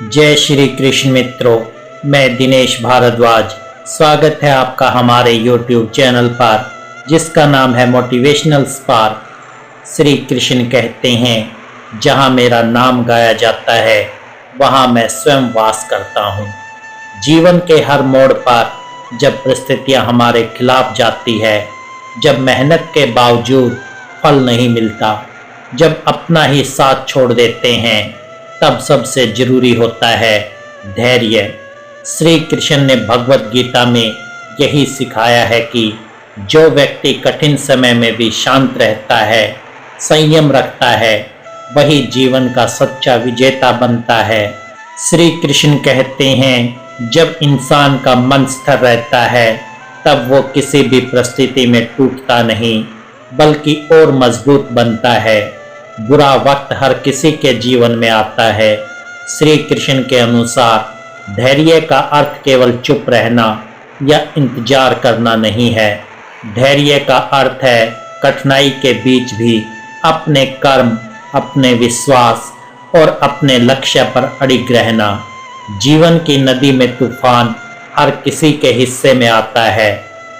जय श्री कृष्ण मित्रों, मैं दिनेश भारद्वाज। स्वागत है आपका हमारे YouTube चैनल पर, जिसका नाम है मोटिवेशनल स्पार्क। श्री कृष्ण कहते हैं, जहाँ मेरा नाम गाया जाता है वहाँ मैं स्वयं वास करता हूँ। जीवन के हर मोड़ पर जब परिस्थितियाँ हमारे खिलाफ जाती है, जब मेहनत के बावजूद फल नहीं मिलता, जब अपना ही साथ छोड़ देते हैं, तब सबसे जरूरी होता है धैर्य। श्री कृष्ण ने भगवत गीता में यही सिखाया है कि जो व्यक्ति कठिन समय में भी शांत रहता है, संयम रखता है, वही जीवन का सच्चा विजेता बनता है। श्री कृष्ण कहते हैं, जब इंसान का मन स्थिर रहता है तब वो किसी भी परिस्थिति में टूटता नहीं, बल्कि और मजबूत बनता है। बुरा वक्त हर किसी के जीवन में आता है। श्री कृष्ण के अनुसार धैर्य का अर्थ केवल चुप रहना या इंतजार करना नहीं है। धैर्य का अर्थ है कठिनाई के बीच भी अपने कर्म, अपने विश्वास और अपने लक्ष्य पर अड़िग रहना। जीवन की नदी में तूफान हर किसी के हिस्से में आता है,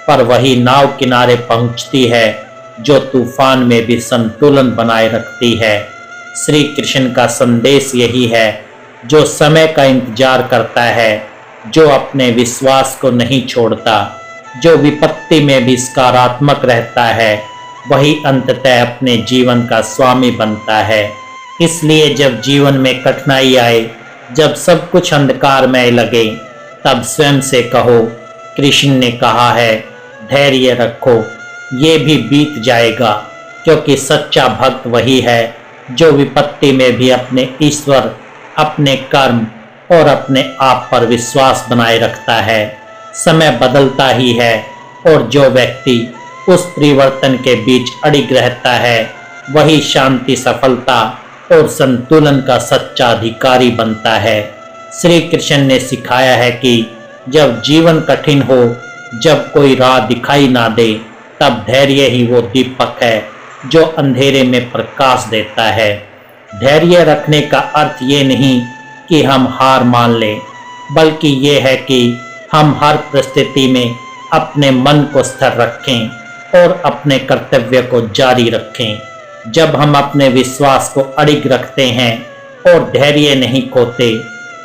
पर वही नाव किनारे पहुंचती है जो तूफान में भी संतुलन बनाए रखती है। श्री कृष्ण का संदेश यही है, जो समय का इंतजार करता है, जो अपने विश्वास को नहीं छोड़ता, जो विपत्ति में भी सकारात्मक रहता है, वही अंततः अपने जीवन का स्वामी बनता है। इसलिए जब जीवन में कठिनाई आए, जब सब कुछ अंधकारमय लगे, तब स्वयं से कहो, कृष्ण ने कहा है, धैर्य रखो, ये भी बीत जाएगा। क्योंकि सच्चा भक्त वही है जो विपत्ति में भी अपने ईश्वर, अपने कर्म और अपने आप पर विश्वास बनाए रखता है। समय बदलता ही है, और जो व्यक्ति उस परिवर्तन के बीच अड़िग रहता है, वही शांति, सफलता और संतुलन का सच्चा अधिकारी बनता है। श्री कृष्ण ने सिखाया है कि जब जीवन कठिन हो, जब कोई राह दिखाई ना दे, तब धैर्य ही वो दीपक है जो अंधेरे में प्रकाश देता है। धैर्य रखने का अर्थ ये नहीं कि हम हार मान लें, बल्कि ये है कि हम हर परिस्थिति में अपने मन को स्थिर रखें और अपने कर्तव्य को जारी रखें। जब हम अपने विश्वास को अड़िग रखते हैं और धैर्य नहीं खोते,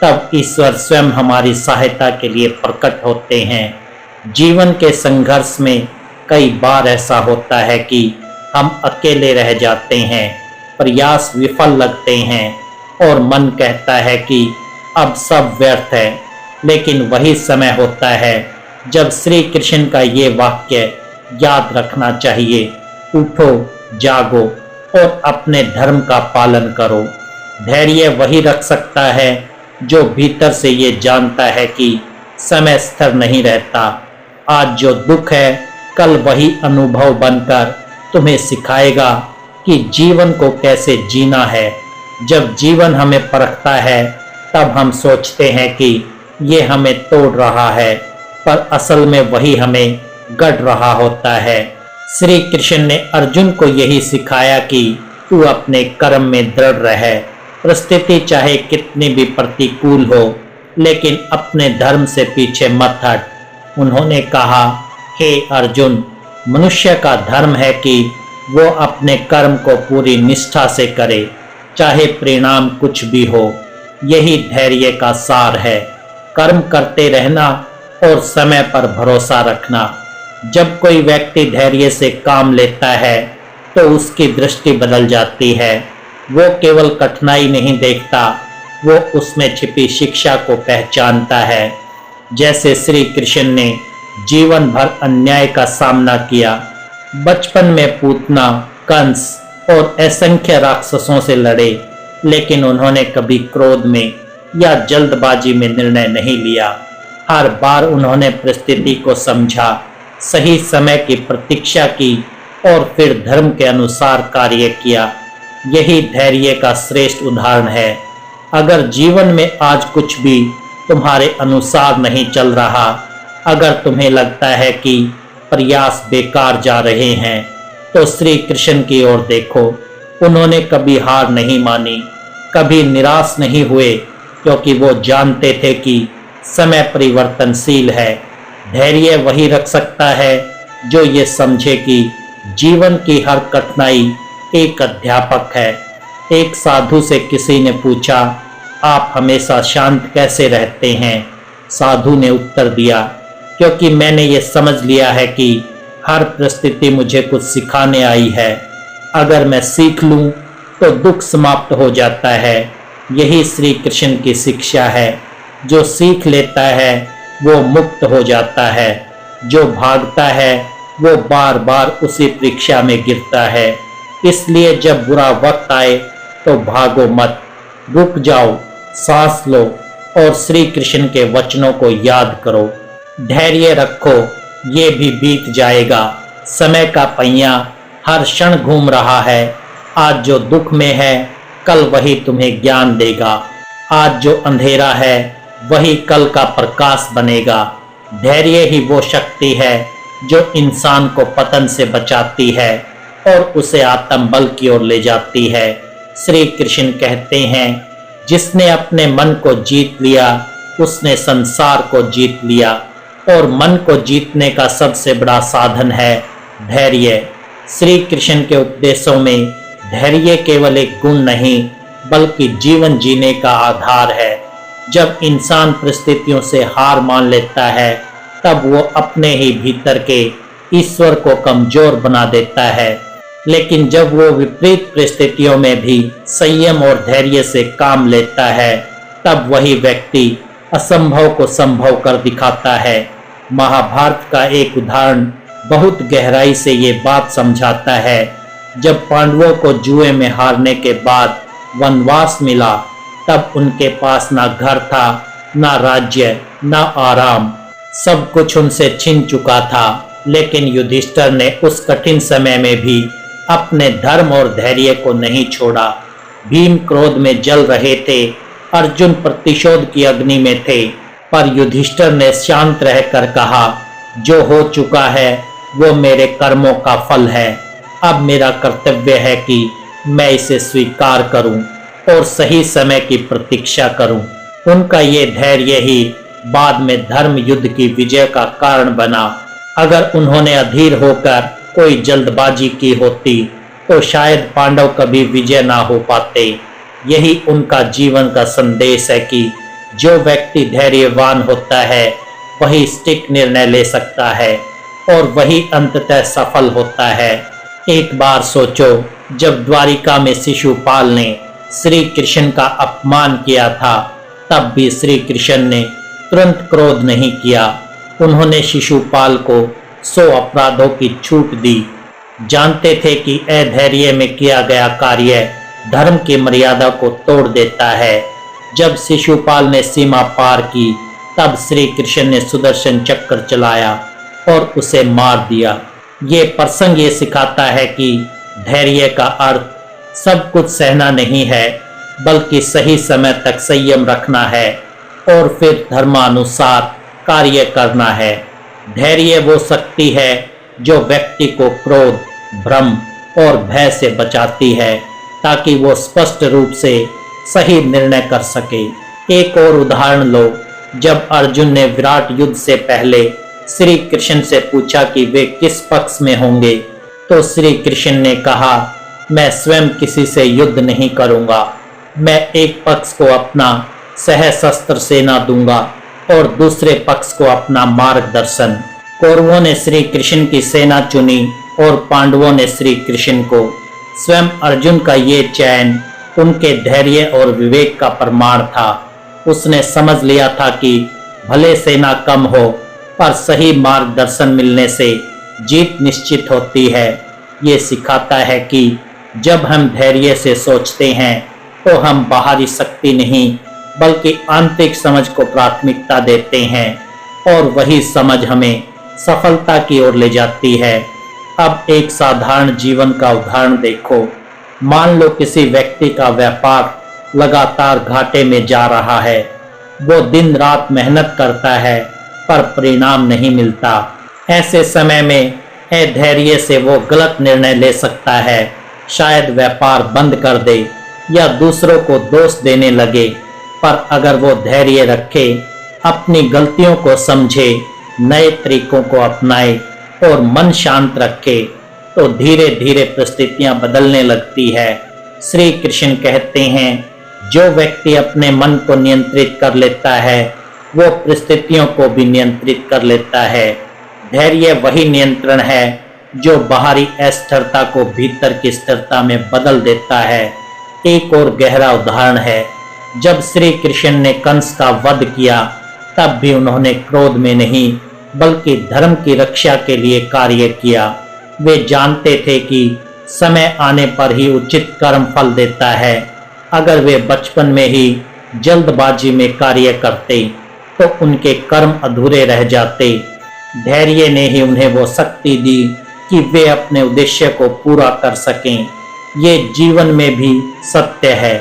तब ईश्वर स्वयं हमारी सहायता के लिए प्रकट होते हैं। जीवन के संघर्ष में कई बार ऐसा होता है कि हम अकेले रह जाते हैं, प्रयास विफल लगते हैं और मन कहता है कि अब सब व्यर्थ है। लेकिन वही समय होता है जब श्री कृष्ण का ये वाक्य याद रखना चाहिए, उठो, जागो और अपने धर्म का पालन करो। धैर्य वही रख सकता है जो भीतर से ये जानता है कि समय स्थिर नहीं रहता। आज जो दुख है, कल वही अनुभव बनकर तुम्हें सिखाएगा कि जीवन को कैसे जीना है। जब जीवन हमें परखता है, तब हम सोचते हैं कि ये हमें तोड़ रहा है, पर असल में वही हमें गढ़ रहा होता है। श्री कृष्ण ने अर्जुन को यही सिखाया कि तू अपने कर्म में दृढ़ रहे, परिस्थिति चाहे कितनी भी प्रतिकूल हो, लेकिन अपने धर्म से पीछे मत हट। उन्होंने कहा, हे अर्जुन, मनुष्य का धर्म है कि वो अपने कर्म को पूरी निष्ठा से करे, चाहे परिणाम कुछ भी हो। यही धैर्य का सार है, कर्म करते रहना और समय पर भरोसा रखना। जब कोई व्यक्ति धैर्य से काम लेता है, तो उसकी दृष्टि बदल जाती है। वो केवल कठिनाई नहीं देखता, वो उसमें छिपी शिक्षा को पहचानता है। जैसे श्री कृष्ण ने जीवन भर अन्याय का सामना किया। बचपन में पूतना, कंस और असंख्य राक्षसों से लड़े, लेकिन उन्होंने कभी क्रोध में या जल्दबाजी में निर्णय नहीं लिया। हर बार उन्होंने परिस्थिति को समझा, सही समय की प्रतीक्षा की और फिर धर्म के अनुसार कार्य किया। यही धैर्य का श्रेष्ठ उदाहरण है। अगर जीवन में आज कुछ भी तुम्हारे अनुसार नहीं चल रहा, अगर तुम्हें लगता है कि प्रयास बेकार जा रहे हैं, तो श्री कृष्ण की ओर देखो। उन्होंने कभी हार नहीं मानी, कभी निराश नहीं हुए क्योंकि वो जानते थे कि समय परिवर्तनशील है। धैर्य वही रख सकता है जो ये समझे कि जीवन की हर कठिनाई एक अध्यापक है। एक साधु से किसी ने पूछा, आप हमेशा शांत कैसे रहते हैं? साधु ने उत्तर दिया, क्योंकि मैंने ये समझ लिया है कि हर परिस्थिति मुझे कुछ सिखाने आई है। अगर मैं सीख लूं तो दुख समाप्त हो जाता है। यही श्री कृष्ण की शिक्षा है। जो सीख लेता है वो मुक्त हो जाता है। जो भागता है वो बार बार उसी परीक्षा में गिरता है। इसलिए जब बुरा वक्त आए तो भागो मत, रुक जाओ, सांस लो और श्री कृष्ण के वचनों को याद करो। धैर्य रखो, ये भी बीत जाएगा। समय का पहिया हर क्षण घूम रहा है। आज जो दुख में है कल वही तुम्हें ज्ञान देगा। आज जो अंधेरा है वही कल का प्रकाश बनेगा। धैर्य ही वो शक्ति है जो इंसान को पतन से बचाती है और उसे आत्मबल की ओर ले जाती है। श्री कृष्ण कहते हैं, जिसने अपने मन को जीत लिया उसने संसार को जीत लिया। और मन को जीतने का सबसे बड़ा साधन है धैर्य। श्री कृष्ण के उपदेशों में धैर्य केवल एक गुण नहीं बल्कि जीवन जीने का आधार है। जब इंसान परिस्थितियों से हार मान लेता है तब वो अपने ही भीतर के ईश्वर को कमजोर बना देता है। लेकिन जब वो विपरीत परिस्थितियों में भी संयम और धैर्य से काम लेता है तब वही व्यक्ति असंभव को संभव कर दिखाता है। महाभारत का एक उदाहरण बहुत गहराई से ये बात समझाता है। जब पांडवों को जुए में हारने के बाद वनवास मिला तब उनके पास ना घर था, ना राज्य, ना आराम। सब कुछ उनसे छिन चुका था। लेकिन युधिष्ठिर ने उस कठिन समय में भी अपने धर्म और धैर्य को नहीं छोड़ा। भीम क्रोध में जल रहे थे, अर्जुन प्रतिशोध की अग्नि में थे, पर युधिष्ठिर ने शांत रहकर कहा, जो हो चुका है वो मेरे कर्मों का फल है। अब मेरा कर्तव्य है कि मैं इसे स्वीकार करूं और सही समय की प्रतीक्षा करूं। उनका ये धैर्य ही बाद में धर्म युद्ध की विजय का कारण बना। अगर उन्होंने अधीर होकर कोई जल्दबाजी की होती तो शायद पांडव कभी विजय ना हो पाते। यही उनका जीवन का संदेश है कि जो व्यक्ति धैर्यवान होता है वही सटीक निर्णय ले सकता है और वही अंततः सफल होता है। एक बार सोचो, जब द्वारिका में शिशुपाल ने श्री कृष्ण का अपमान किया था तब भी श्री कृष्ण ने तुरंत क्रोध नहीं किया। उन्होंने शिशुपाल को 100 अपराधों की छूट दी। जानते थे कि अधैर्य में किया गया कार्य धर्म की मर्यादा को तोड़ देता है। जब शिशुपाल ने सीमा पार की तब श्री कृष्ण ने सुदर्शन चक्र चलाया और उसे मार दिया। ये प्रसंग ये सिखाता है कि धैर्य का अर्थ सब कुछ सहना नहीं है बल्कि सही समय तक संयम रखना है और फिर धर्मानुसार कार्य करना है। धैर्य वो शक्ति है जो व्यक्ति को क्रोध, भ्रम और भय से बचाती है ताकि वो स्पष्ट रूप से सही निर्णय कर सके। एक और उदाहरण लो, जब अर्जुन ने विराट युद्ध से पहले श्री कृष्ण से पूछा कि वे किस पक्ष में होंगे तो श्री कृष्ण ने कहा, मैं स्वयं किसी से युद्ध नहीं करूंगा। मैं एक पक्ष को अपना सहस्त्र सेना दूंगा और दूसरे पक्ष को अपना मार्गदर्शन। कौरवों ने श्री कृष्ण की सेना चुनी और पांडवों ने श्री कृष्ण को। स्वयं अर्जुन का ये चयन उनके धैर्य और विवेक का प्रमाण था। उसने समझ लिया था कि भले सेना कम हो पर सही मार्गदर्शन मिलने से जीत निश्चित होती है। ये सिखाता है कि जब हम धैर्य से सोचते हैं तो हम बाहरी शक्ति नहीं बल्कि आंतरिक समझ को प्राथमिकता देते हैं और वही समझ हमें सफलता की ओर ले जाती है। अब एक साधारण जीवन का उदाहरण देखो। मान लो किसी व्यक्ति का व्यापार लगातार घाटे में जा रहा है। वो दिन रात मेहनत करता है पर परिणाम नहीं मिलता। ऐसे समय में अधैर्य से वो गलत निर्णय ले सकता है। शायद व्यापार बंद कर दे या दूसरों को दोष देने लगे। पर अगर वो धैर्य रखे, अपनी गलतियों को समझे, नए तरीकों को अपनाए और मन शांत रखे, तो धीरे धीरे परिस्थितियां बदलने लगती है। श्री कृष्ण कहते हैं, जो व्यक्ति अपने मन को नियंत्रित कर लेता है वो परिस्थितियों को भी नियंत्रित कर लेता है। धैर्य वही नियंत्रण है जो बाहरी अस्थिरता को भीतर की स्थिरता में बदल देता है। एक और गहरा उदाहरण है, जब श्री कृष्ण ने कंस का वध किया तब भी उन्होंने क्रोध में नहीं बल्कि धर्म की रक्षा के लिए कार्य किया। वे जानते थे कि समय आने पर ही उचित कर्म फल देता है। अगर वे बचपन में ही जल्दबाजी में कार्य करते तो उनके कर्म अधूरे रह जाते। धैर्य ने ही उन्हें वो शक्ति दी कि वे अपने उद्देश्य को पूरा कर सकें। ये जीवन में भी सत्य है।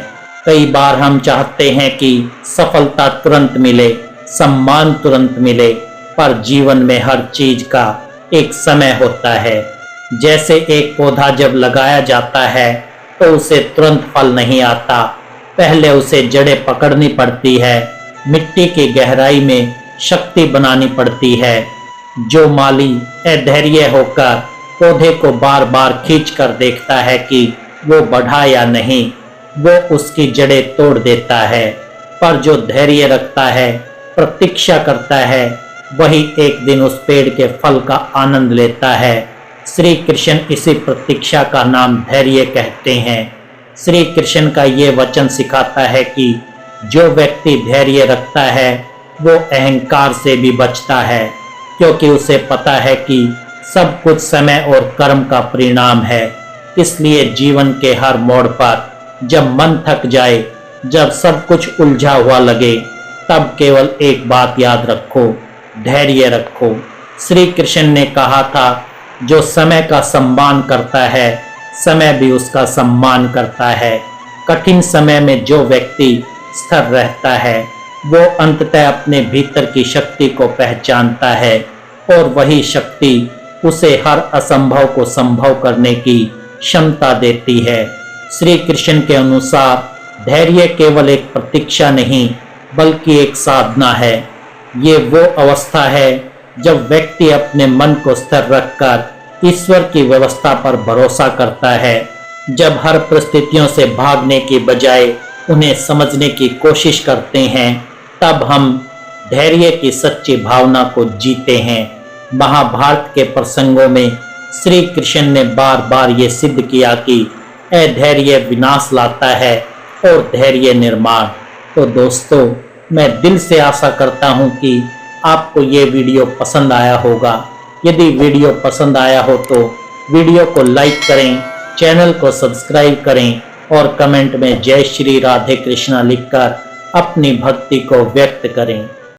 कई बार हम चाहते हैं कि सफलता तुरंत मिले, सम्मान तुरंत मिले, पर जीवन में हर चीज का एक समय होता है। जैसे एक पौधा जब लगाया जाता है तो उसे तुरंत फल नहीं आता, पहले उसे जड़ें पकड़नी पड़ती है, मिट्टी की गहराई में शक्ति बनानी पड़ती है। जो माली अधैर्य होकर पौधे को बार बार खींच कर देखता है कि वो बढ़ा या नहीं, वो उसकी जड़ें तोड़ देता है। पर जो धैर्य रखता है, प्रतीक्षा करता है, वही एक दिन उस पेड़ के फल का आनंद लेता है। श्री कृष्ण इसी प्रतीक्षा का नाम धैर्य कहते हैं। श्री कृष्ण का ये वचन सिखाता है कि जो व्यक्ति धैर्य रखता है वो अहंकार से भी बचता है, क्योंकि उसे पता है कि सब कुछ समय और कर्म का परिणाम है। इसलिए जीवन के हर मोड़ पर जब मन थक जाए, जब सब कुछ उलझा हुआ लगे, तब केवल एक बात याद रखो, धैर्य रखो। श्री कृष्ण ने कहा था, जो समय का सम्मान करता है समय भी उसका सम्मान करता है। कठिन समय में जो व्यक्ति स्थिर रहता है वो अंततः अपने भीतर की शक्ति को पहचानता है और वही शक्ति उसे हर असंभव को संभव करने की क्षमता देती है। श्री कृष्ण के अनुसार धैर्य केवल एक प्रतीक्षा नहीं बल्कि एक साधना है। ये वो अवस्था है जब व्यक्ति अपने मन को स्थिर रखकर ईश्वर की व्यवस्था पर भरोसा करता है। जब हर परिस्थितियों से भागने की बजाय उन्हें समझने की कोशिश करते हैं, तब हम धैर्य की सच्ची भावना को जीते हैं। महाभारत के प्रसंगों में श्री कृष्ण ने बार बार ये सिद्ध किया कि अधैर्य विनाश लाता है और धैर्य निर्माण। तो दोस्तों, मैं दिल से आशा करता हूँ कि आपको ये वीडियो पसंद आया होगा। यदि वीडियो पसंद आया हो तो वीडियो को लाइक करें, चैनल को सब्सक्राइब करें और कमेंट में जय श्री राधे कृष्णा लिखकर अपनी भक्ति को व्यक्त करें।